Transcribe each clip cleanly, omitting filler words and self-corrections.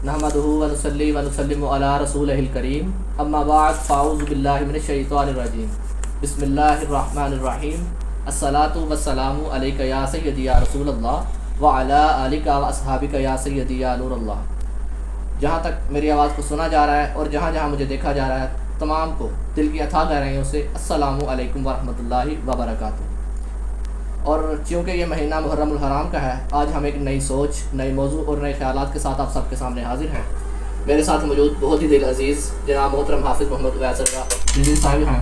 نحمدہ ونصلی ونسلم علی رسولہ الکریم اما بعد فاعوذ باللہ من الشیطان الرجیم بسم اللہ الرحمن الرحیم الصلاۃ والسلام علیک یا سیدی یا رسول اللہ وعلی آلک و اصحابک یا سیدی یا نور اللہ۔ جہاں تک میری آواز کو سنا جا رہا ہے اور جہاں جہاں مجھے دیکھا جا رہا ہے، تمام کو دل کی اتھاہ گہرائیوں سے السلام علیکم ورحمۃ اللہ وبرکاتہ۔ اور چونکہ یہ مہینہ محرم الحرام کا ہے، آج ہم ایک نئی سوچ، نئے موضوع اور نئے خیالات کے ساتھ آپ سب کے سامنے حاضر ہیں۔ میرے ساتھ موجود بہت ہی دل عزیز جناب محترم حافظ محمد ویسر صاحب ہیں،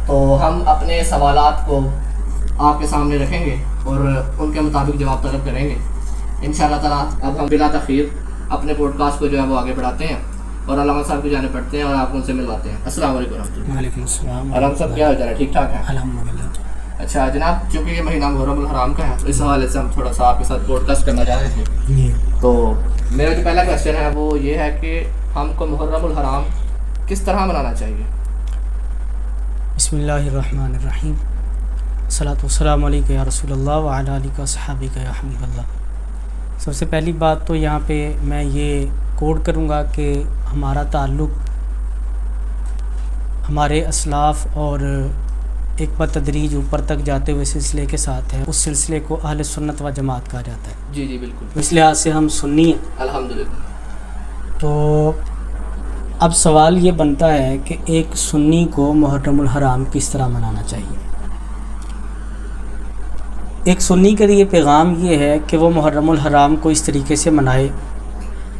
تو ہم اپنے سوالات کو آپ کے سامنے رکھیں گے اور ان کے مطابق جواب طلب کریں گے انشاءاللہ تعالیٰ۔ اب ہم بلا تاخیر اپنے پوڈ کاسٹ کو جو ہے وہ آگے بڑھاتے ہیں اور علامہ صاحب کی جانب پڑھتے ہیں اور آپ ان سے ملواتے ہیں۔ السلام علیکم ورحمۃ اللہ۔ وعلیکم السلام۔ علامہ صاحب کیا حال ہے؟ ٹھیک ٹھاک ہے الحمدللہ۔ اچھا جناب، چونکہ یہ مہینہ محرم الحرام کا ہے تو اس حوالے سے ہم تھوڑا سا آپ کے ساتھ پوڈ کاسٹ کرنا چاہ رہے تھے۔ جی، تو میرا جو پہلا کویشچن ہے وہ یہ ہے کہ ہم کو محرم الحرام کس طرح منانا چاہیے؟ بسم اللہ الرحمن الرحیم، الصلاۃ والسلام علیک یا رسول اللہ وعلی آلک و صحابک یا حبیب اللہ۔ سب سے پہلی بات تو یہاں پہ میں یہ کوڈ کروں گا کہ ہمارا تعلق ہمارے اسلاف اور ایک بتدریج اوپر تک جاتے ہوئے سلسلے کے ساتھ ہے۔ اس سلسلے کو اہل سنت و جماعت کہا جاتا ہے۔ جی جی بالکل، اس لحاظ سے ہم سنی ہیں۔ الحمدللہ۔ تو اب سوال یہ بنتا ہے کہ ایک سنی کو محرم الحرام کس طرح منانا چاہیے۔ ایک سنی کے لیے پیغام یہ ہے کہ وہ محرم الحرام کو اس طریقے سے منائے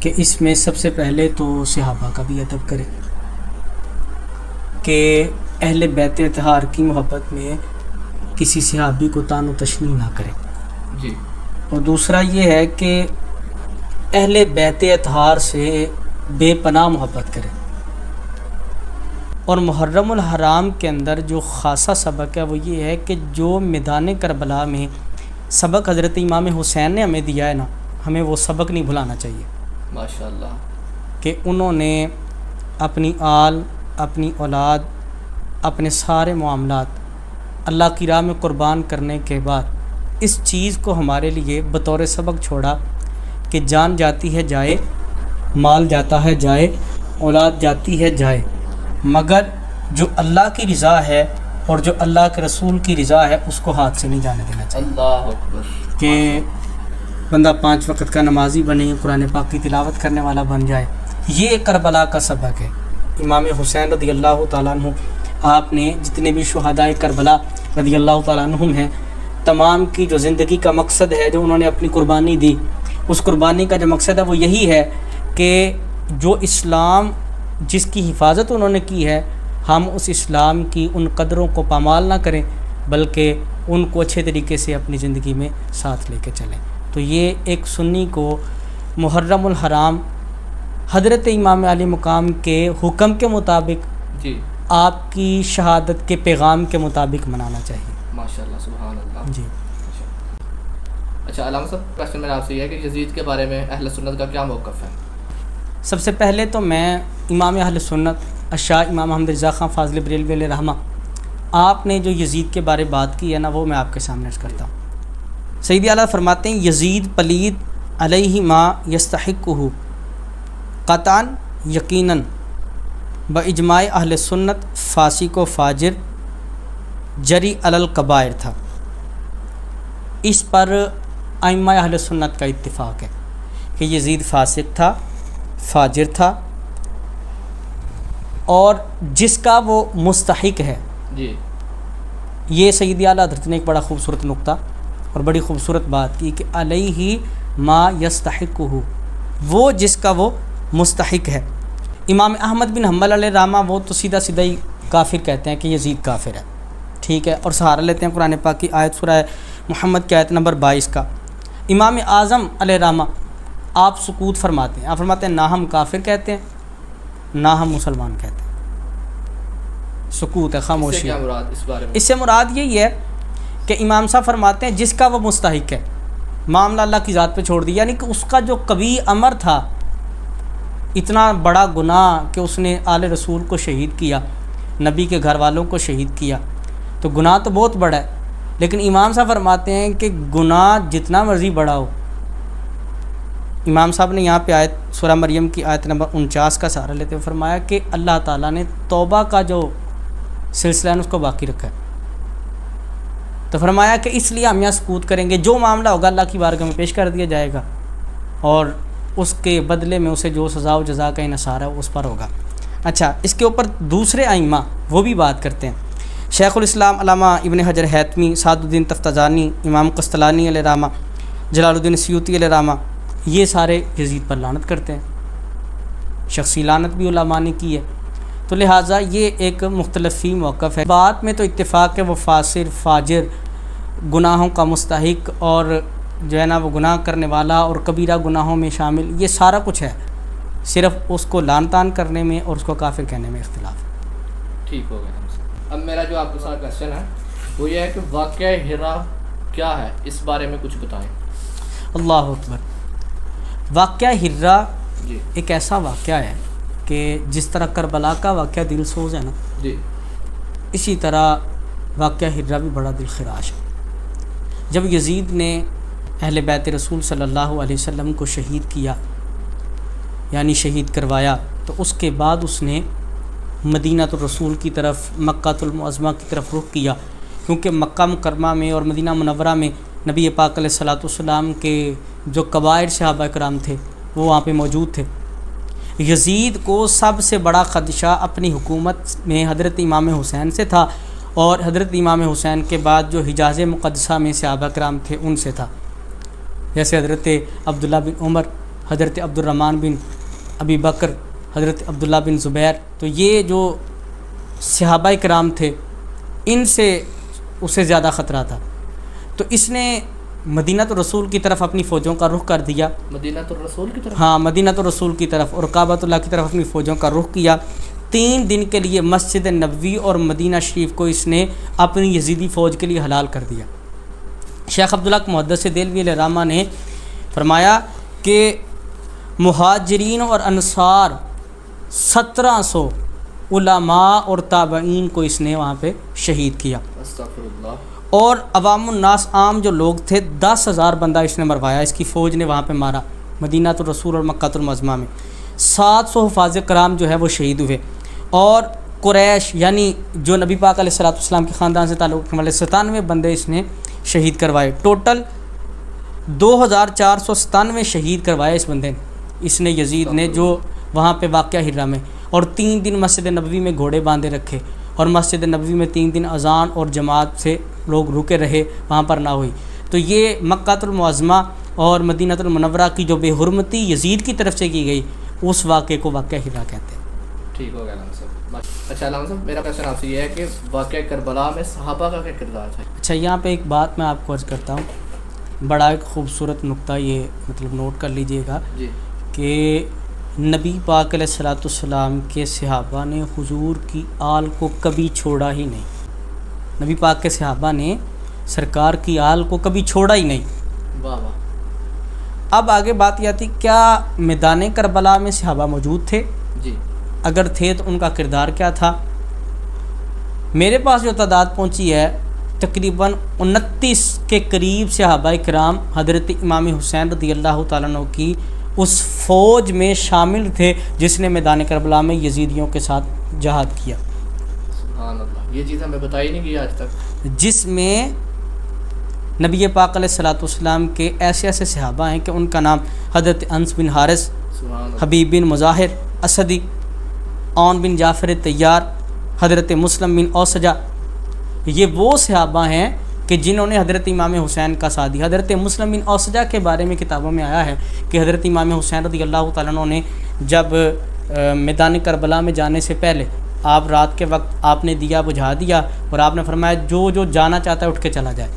کہ اس میں سب سے پہلے تو صحابہ کا بھی ادب کرے، کہ اہل بیت اطہار کی محبت میں کسی صحابی کو طعن و تشنیع نہ کرے جی، اور دوسرا یہ ہے کہ اہل بیت اطہار سے بے پناہ محبت کرے۔ اور محرم الحرام کے اندر جو خاصا سبق ہے وہ یہ ہے کہ جو میدان کربلا میں سبق حضرت امام حسین نے ہمیں دیا ہے نا، ہمیں وہ سبق نہیں بھلانا چاہیے ماشاءاللہ، کہ انہوں نے اپنی آل، اپنی اولاد، اپنے سارے معاملات اللہ کی راہ میں قربان کرنے کے بعد اس چیز کو ہمارے لیے بطور سبق چھوڑا کہ جان جاتی ہے جائے، مال جاتا ہے جائے، اولاد جاتی ہے جائے، مگر جو اللہ کی رضا ہے اور جو اللہ کے رسول کی رضا ہے اس کو ہاتھ سے نہیں جانے دینا چاہیے۔ اللہ اکبر۔ کہ بندہ 5 وقت کا نمازی بنے، قرآن پاک کی تلاوت کرنے والا بن جائے، یہ کربلا کا سبق ہے۔ امام حسین رضی اللہ تعالیٰ عنہ، آپ نے جتنے بھی شہدائے کربلا رضی اللہ تعالیٰ عنہم ہیں، تمام کی جو زندگی کا مقصد ہے، جو انہوں نے اپنی قربانی دی، اس قربانی کا جو مقصد ہے وہ یہی ہے کہ جو اسلام جس کی حفاظت انہوں نے کی ہے، ہم اس اسلام کی ان قدروں کو پامال نہ کریں بلکہ ان کو اچھے طریقے سے اپنی زندگی میں ساتھ لے کے چلیں۔ تو یہ ایک سنی کو محرم الحرام حضرت امام علی مقام کے حکم کے مطابق، جی آپ کی شہادت کے پیغام کے مطابق منانا چاہیے۔ ماشاءاللہ، سبحان اللہ۔ جی، اچھا علامہ صاحب، کویشچن میرا آپ سے یہ ہے کہ یزید کے بارے میں اہل سنت کا کیا موقف ہے؟ سب سے پہلے تو میں امام اہل سنت الشاہ امام احمد رضا خان فاضل بریلوی علیہ رحمہ، آپ نے جو یزید کے بارے بات کی ہے نا، وہ میں آپ کے سامنے عرض کرتا ہوں۔ سیدی اعلیٰ فرماتے ہیں یزید پلید علیہ ما یستحقہ قطعاً یقیناً باجماع اہل سنت فاسق و فاجر جری علی الکبائر تھا۔ اس پر ائمہ اہل سنت کا اتفاق ہے کہ یزید فاسق تھا، فاجر تھا، اور جس کا وہ مستحق ہے۔ جی، یہ سیدی اعلیٰ حضرت نے ایک بڑا خوبصورت نقطہ اور بڑی خوبصورت بات کی کہ علیہ ما یستحقہ، وہ جس کا وہ مستحق ہے۔ امام احمد بن حنبل علیہ رحمہ وہ تو سیدھا سیدھا ہی کافر کہتے ہیں کہ یزید کافر ہے، ٹھیک ہے، اور سہارا لیتے ہیں قرآن پاک کی آیت سورہ محمد کی آیت نمبر 22 کا۔ امام اعظم علیہ رحمہ آپ سکوت فرماتے ہیں، آپ فرماتے ہیں نہ ہم کافر کہتے ہیں نہ ہم مسلمان کہتے ہیں، سکوت ہے، خاموشی اس سے کیا ہے۔ مراد اس بارے میں؟ اس سے مراد یہی ہے کہ امام صاحب فرماتے ہیں جس کا وہ مستحق ہے، معاملہ اللہ کی ذات پہ چھوڑ دیا، یعنی کہ اس کا جو قوی امر تھا، اتنا بڑا گناہ کہ اس نے آل رسول کو شہید کیا، نبی کے گھر والوں کو شہید کیا، تو گناہ تو بہت بڑا ہے، لیکن امام صاحب فرماتے ہیں کہ گناہ جتنا مرضی بڑا ہو، امام صاحب نے یہاں پہ آیت سورہ مریم کی آیت نمبر 49 کا سہارا لیتے ہوئے فرمایا کہ اللہ تعالیٰ نے توبہ کا جو سلسلہ ہے اس کو باقی رکھا ہے. تو فرمایا کہ اس لیے ہم یہاں سکوت کریں گے، جو معاملہ ہوگا اللہ کی بارگاہ میں پیش کر دیا جائے گا اور اس کے بدلے میں اسے جو سزا و جزا کا انحصار ہے اس پر ہوگا. اچھا، اس کے اوپر دوسرے ائمہ وہ بھی بات کرتے ہیں. شیخ الاسلام علامہ ابن حجر حیتمی، سعد الدین تفتازانی، امام قسطلانی علیہ رحمہ، جلال الدین سیوطی علیہ رحمہ، یہ سارے یزید پر لعنت کرتے ہیں. شخصی لعنت بھی علماء نے کی ہے. تو لہٰذا یہ ایک مختلفی موقف ہے. بات میں تو اتفاق ہے، وہ فاسر، فاجر، گناہوں کا مستحق اور جو ہے نا وہ گناہ کرنے والا اور کبیرہ گناہوں میں شامل، یہ سارا کچھ ہے. صرف اس کو لعن طعن کرنے میں اور اس کو کافر کہنے میں اختلاف ہے. ٹھیک ہو گیا. اب میرا جو آپ کے ساتھ کویشچن ہے وہ یہ ہے کہ واقعہ ہرا کیا ہے، اس بارے میں کچھ بتائیں. اللہ اکبر. واقعہ ہرا جی ایک ایسا واقعہ ہے کہ جس طرح کربلا کا واقعہ دل سوز ہے نا، جی اسی طرح واقعہ ہرا بھی بڑا دل خراش ہے. جب یزید نے اہل بیت رسول صلی اللہ علیہ وسلم کو شہید کیا، یعنی شہید کروایا، تو اس کے بعد اس نے مدینہ الرسول کی طرف، مکہ المعظمہ کی طرف رخ کیا، کیونکہ مکہ مکرمہ میں اور مدینہ منورہ میں نبی پاک علیہ الصلوۃ والسلام کے جو قبائل صحابہ کرام تھے وہ وہاں پہ موجود تھے. یزید کو سب سے بڑا خدشہ اپنی حکومت میں حضرت امام حسین سے تھا، اور حضرت امام حسین کے بعد جو حجاز مقدسہ میں صحابہ کرام تھے ان سے تھا، جیسے حضرت عبداللہ بن عمر، حضرت عبد الرحمن بن ابی بکر، حضرت عبداللہ بن زبیر. تو یہ جو صحابہ کرام تھے ان سے اسے زیادہ خطرہ تھا. تو اس نے مدینہ الرسول کی طرف اپنی فوجوں کا رخ کر دیا. مدینہ الرسول کی طرف؟ ہاں، مدینہ الرسول کی طرف اور کعبۃ اللہ کی طرف اپنی فوجوں کا رخ کیا. 3 دن کے لیے مسجد نبوی اور مدینہ شریف کو اس نے اپنی یزیدی فوج کے لیے حلال کر دیا. شیخ عبدالحق محدث دہلوی علیہ رحمہ نے فرمایا کہ مہاجرین اور انصار 1700 علماء اور تابعین کو اس نے وہاں پہ شہید کیا. استغفر اللہ. اور عوام الناس عام جو لوگ تھے 10,000 بندہ اس نے مروایا، اس کی فوج نے وہاں پہ مارا مدینہ الرسول اور مکہ المعظمہ میں. 700 حفاظ کرام جو ہے وہ شہید ہوئے، اور قریش یعنی جو نبی پاک علیہ الصلوۃ والسلام کے خاندان سے تعلق رکھنے والے 97 بندے اس نے شہید کروائے. ٹوٹل 2497 شہید کروائے اس بندے نے، اس نے یزید نے، جو وہاں پہ واقعہ ہرا میں. اور 3 دن مسجد نبوی میں گھوڑے باندھے رکھے، اور مسجد نبوی میں 3 دن اذان اور جماعت سے لوگ رکے رہے، وہاں پر نہ ہوئی. تو یہ مکہ المعظمہ اور مدینہ المنورہ کی جو بے حرمتی یزید کی طرف سے کی گئی، اس واقعے کو واقعہ ہرا کہتے ہیں. ٹھیک ہو گیا علامہ صاحب. اچھا علامہ صاحب، میرا کویشچن آپ سے یہ ہے کہ واقعہ کربلا میں صحابہ کا کیا کردار تھا؟ اچھا، یہاں پہ ایک بات میں آپ کو عرض کرتا ہوں، بڑا ایک خوبصورت نقطہ یہ مطلب نوٹ کر لیجئے گا جی کہ نبی پاک علیہ الصلوۃ والسلام کے صحابہ نے حضور کی آل کو کبھی چھوڑا ہی نہیں. نبی پاک کے صحابہ نے سرکار کی آل کو کبھی چھوڑا ہی نہیں. واہ واہ. اب آگے بات یہ آتی، کیا میدان کربلا میں صحابہ موجود تھے؟ جی. اگر تھے تو ان کا کردار کیا تھا؟ میرے پاس جو تعداد پہنچی ہے تقریباً 29 کے قریب صحابہ کرام حضرت امام حسین رضی اللہ تعالیٰ عنہ کی اس فوج میں شامل تھے جس نے میدان کربلا میں یزیدیوں کے ساتھ جہاد کیا. سبحان اللہ، یہ چیز ہمیں بتائی نہیں گئی آج تک. جس میں نبی پاک علیہ الصلوۃ والسلام کے ایسے ایسے صحابہ ہیں کہ ان کا نام حضرت انس بن حارث، سبحان اللہ، حبیب بن مظاہر اسدی، عون بن جعفر طیار، حضرت مسلم بن اوسجہ، یہ وہ صحابہ ہیں کہ جنہوں نے حضرت امام حسین کا ساتھ دیا. حضرت مسلم بن اوسجہ کے بارے میں کتابوں میں آیا ہے کہ حضرت امام حسین رضی اللہ تعالیٰ عنہ نے جب میدان کربلا میں جانے سے پہلے آپ رات کے وقت آپ نے دیا بجھا دیا، اور آپ نے فرمایا جو جانا چاہتا ہے اٹھ کے چلا جائے.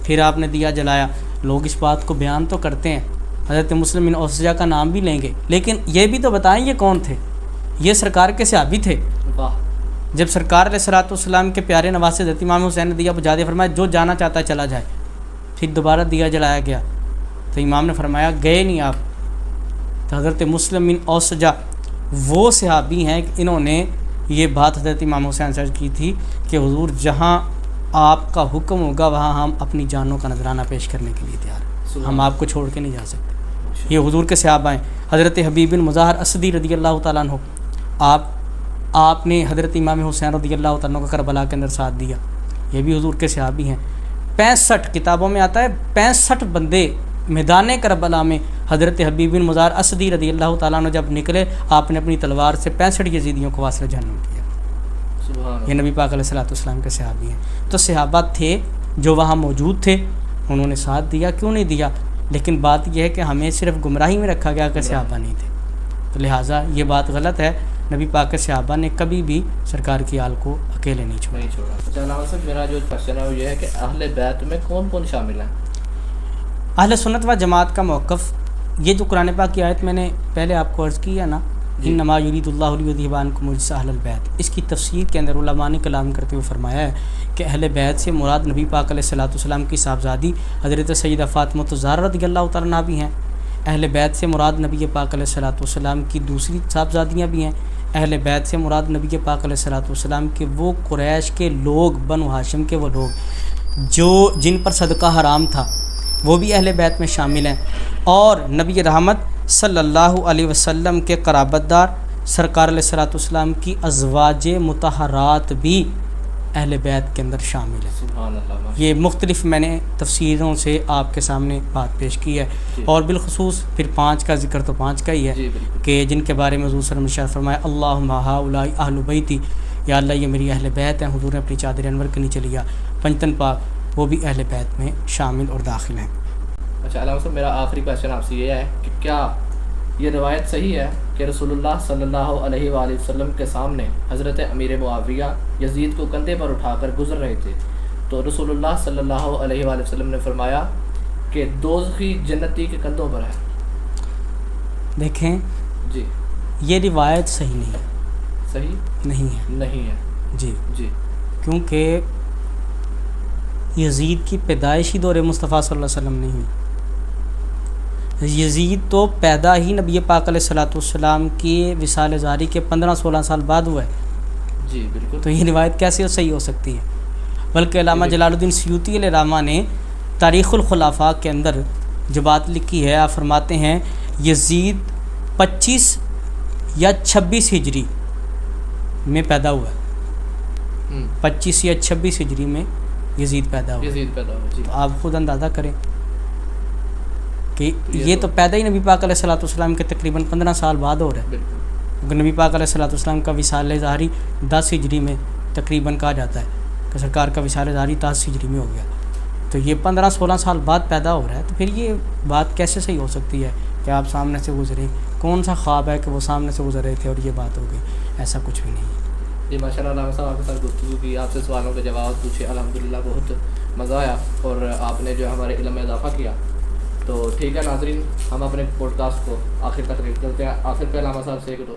پھر آپ نے دیا جلایا. لوگ اس بات کو بیان تو کرتے ہیں، حضرت مسلم بن اوسجہ کا نام بھی لیں گے، لیکن یہ بھی تو بتائیں یہ کون تھے؟ یہ سرکار کے صحابی تھے. واہ. جب سرکار علیہ الصلوۃ والسلام کے پیارے نواسے حضرت امام حسین نے دیا بجھا دیا، فرمایا جو جانا چاہتا ہے چلا جائے. پھر دوبارہ دیا جلایا گیا تو امام نے فرمایا گئے نہیں آپ. تو حضرت مسلم بن اوسجہ وہ صحابی ہیں کہ انہوں نے یہ بات حضرت امام حسین سے کی تھی کہ حضور جہاں آپ کا حکم ہوگا وہاں ہم اپنی جانوں کا نذرانہ پیش کرنے کے لیے تیار ہیں، ہم آپ کو چھوڑ کے نہیں جا سکتے. یہ حضور کے صحابہ ہیں. حضرت حبیب بن مظاہر اسدی رضی اللہ تعالیٰ عنہ، آپ نے حضرت امام حسین رضی اللہ تعالیٰ عنہ کا کربلا کے اندر ساتھ دیا، یہ بھی حضور کے صحابی ہیں. 65 کتابوں میں آتا ہے 65 بندے میدان کربلا میں حضرت حبیب بن مظاہر اسدی رضی اللہ تعالیٰ عنہ جب نکلے، آپ نے اپنی تلوار سے 65 یزیدیوں کو واصل جہنم کیا. یہ نبی پاک علیہ السلام کے صحابی ہیں. تو صحابہ تھے جو وہاں موجود تھے، انہوں نے ساتھ دیا، کیوں نہیں دیا؟ لیکن بات یہ ہے کہ ہمیں صرف گمراہی میں رکھا گیا کہ صحابہ نہیں تھے، تو لہٰذا یہ بات غلط ہے. نبی پاک کے صحابہ نے کبھی بھی سرکار کی آل کو اکیلے نہیں چھوڑا. علامہ صاحب میرا جو کوشچن ہے وہ یہ ہے کہ اہل بیت میں کون کون شامل ہیں؟ اہل سنت و جماعت کا موقف، یہ جو قرآن پاک کی آیت میں نے پہلے آپ کو عرض کی ہے نا، انما یرید اللہ لیذھب عنکم الرجس اہل البیت، اس کی تفسیر کے اندر علماء نے کلام کرتے ہوئے فرمایا ہے کہ اہل بیت سے مراد نبی پاک علیہ السلام کی صاحبزادی حضرت سیدہ فاطمہ الزہرا رضی اللہ تعالیٰ عنہا بھی ہیں. اہل بیت سے مراد نبی پاک علیہ السلام کی دوسری صاحبزادیاں بھی ہیں. اہل بیت سے مراد نبی پاک علیہ السلام کے وہ قریش کے لوگ، بنو ہاشم کے وہ لوگ جن پر صدقہ حرام تھا، وہ بھی اہل بیت میں شامل ہیں. اور نبی رحمت صلی اللہ علیہ وسلم کے قرابت دار سرکار علیہ السلام کی ازواج مطہرات بھی اہل بیت کے اندر شامل ہیں. سبحان اللہ. یہ مختلف میں نے تفسیروں سے آپ کے سامنے بات پیش کی ہے. اور بالخصوص پھر 5 کا ذکر تو 5 کا ہی ہے کہ جن کے بارے میں حضور صلی اللہ علیہ وسلم نے فرمایا اللہم ہؤلاء اہل بیتی، یا اللہ یہ میری اہل بیت ہیں. حضور نے اپنی چادر انور کے نیچے لیا. پنجتن پاک وہ بھی اہل بیت میں شامل اور داخل ہیں. اچھا علامہ صاحب میرا آخری کویشچن آپ سے یہ ہے کہ کیا یہ روایت صحیح ہے کہ رسول اللہ صلی اللہ علیہ وآلہ وسلم کے سامنے حضرت امیر معاویہ یزید کو کندھے پر اٹھا کر گزر رہے تھے تو رسول اللہ صلی اللہ علیہ وآلہ وسلم نے فرمایا کہ دوزخی جنتی کے کندھوں پر ہے؟ دیکھیں جی یہ روایت صحیح نہیں ہے. صحیح نہیں ہے جی کیونکہ یزید کی پیدائشی دور مصطفیٰ صلی اللہ علیہ وسلم نہیں ہوئی. یزید تو پیدا ہی نبی پاک علیہ السلام کی وصال زاری کے 15-16 سال بعد ہوا ہے. جی بالکل. تو یہ روایت کیسے صحیح ہو سکتی ہے؟ بلکہ علامہ جلال الدین سیوطی علیہ رحمہ نے تاریخ الخلفاء کے اندر جو بات لکھی ہے، آپ فرماتے ہیں یزید 25 یا 26 ہجری میں پیدا ہوا ہے. 25 یا 26 ہجری میں یزید پیدا ہوا. جی. تو آپ خود اندازہ کریں کہ یہ تو پیدا ہی نبی پاک علیہ السلام کے تقریباً 15 سال بعد ہو رہا ہے. کیونکہ نبی پاک علیہ السلام کا وصال ظاہری 10 ہجری میں تقریباً کہا جاتا ہے کہ سرکار کا وصال ظاہری 10 ہجری میں ہو گیا. تو یہ 15-16 سال بعد پیدا ہو رہا ہے. تو پھر یہ بات کیسے صحیح ہو سکتی ہے کہ آپ سامنے سے گزرے؟ کون سا خواب ہے کہ وہ سامنے سے گزر رہے تھے اور یہ بات ہو گئی؟ ایسا کچھ بھی نہیں ہے. جی ماشاء اللہ علامہ صاحب آپ کے ساتھ گفتگو کی، آپ سے سوالوں کے جواب پوچھے، الحمدللہ بہت مزہ آیا اور آپ نے جو ہمارے علم میں اضافہ کیا. تو ٹھیک ہے ناظرین، ہم اپنے پوڈ کاسٹ کو آخر تک ریٹ کرتے ہیں. آخر پہ علامہ صاحب سے ایک دو